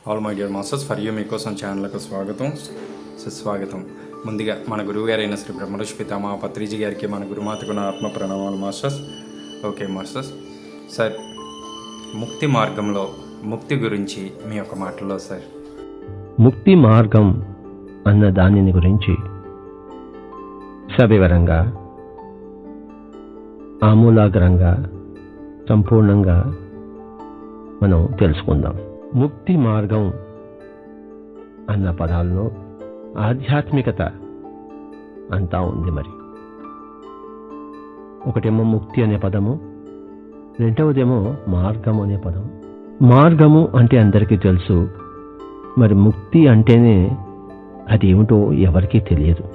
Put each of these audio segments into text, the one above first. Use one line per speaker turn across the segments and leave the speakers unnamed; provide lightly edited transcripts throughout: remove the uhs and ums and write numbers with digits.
All my dear masters for you మీకోసం ఛానల్కు స్వాగతం సుస్వాగతం. ముందుగా మన గురువు గారైన శ్రీ బ్రహ్మర్షి పితామహ పత్రిజీ గారికి మన గురుమాతకు నా ఆత్మ ప్రణామాలు మాస్టర్స్. ఓకే మాస్టర్స్, సార్ ముక్తి మార్గంలో ముక్తి గురించి మీ యొక్క మాటల్లో సార్.
ముక్తి మార్గం అన్న దానిని గురించి సవివరంగా, ఆమూలాగ్రంగా, సంపూర్ణంగా మనం తెలుసుకుందాం. ముక్తి మార్గం అన్న పదాల్లో ఆధ్యాత్మికత అంతా ఉంది. మరి ఒకటేమో ముక్తి అనే పదము, రెండవదేమో మార్గము అనే పదం. మార్గము అంటే అందరికీ తెలుసు, మరి ముక్తి అంటేనే అది ఏమిటో ఎవరికీ తెలియదు.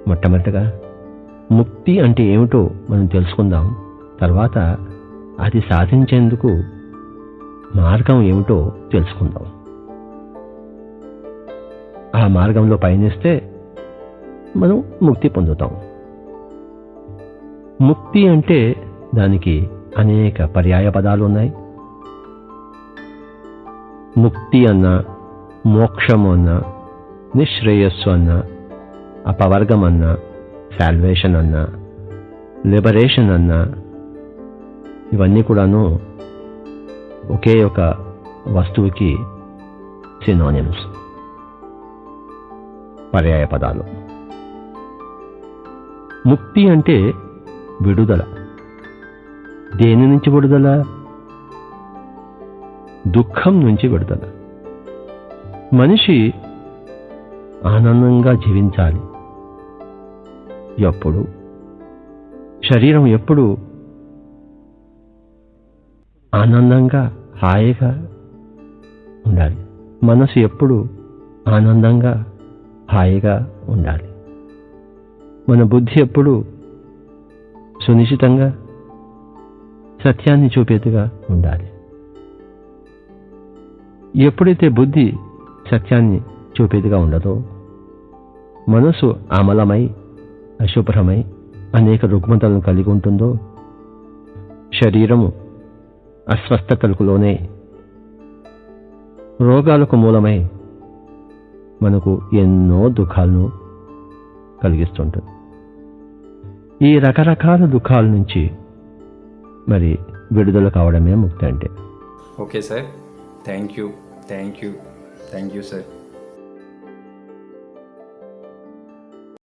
మొట్టమొదటిగా ముక్తి అంటే ఏమిటో మనం తెలుసుకుందాం. తర్వాత అది సాధించేందుకు మార్గం ఏమిటో తెలుసుకుందాం. ఆ మార్గంలో పయనిస్తే మనం ముక్తి పొందుతాం. ముక్తి అంటే దానికి అనేక పర్యాయ పదాలు ఉన్నాయి. ముక్తి అన్న, మోక్షము అన్న, నిశ్రేయస్సు అన్న, అపవర్గం అన్న, సాల్వేషన్ అన్న, లిబరేషన్ అన్న, ఇవన్నీ కూడాను ఒకే ఒక వస్తువుకి సినోనిమ్స్, పర్యాయ పదాలు. ముక్తి అంటే విడుదల. దేని నుంచి విడుదల? దుఃఖం నుంచి విడుదల. మనిషి ఆనందంగా జీవించాలి. ఎప్పుడు శరీరం ఎప్పుడు ఆనందంగా, హాయిగా ఉండాలి. మనసు ఎప్పుడు ఆనందంగా, హాయిగా ఉండాలి. మన బుద్ధి ఎప్పుడు సునిశ్చితంగా, సత్యాన్ని చూపేదిగా ఉండాలి. ఎప్పుడైతే బుద్ధి సత్యాన్ని చూపేదిగా ఉండదో, మనసు అమలమై, అశుభ్రమై అనేక రుగ్మతలను కలిగి ఉంటుందో, శరీరము అస్వస్థతలకు లోనే, రోగాలకు మూలమై మనకు ఎన్నో దుఃఖాలను కలిగిస్తుంటుంది. ఈ రకరకాల దుఃఖాల నుంచి మరి విడుదల కావడమే ముక్తి అంటే.
Okay sir, thank you sir.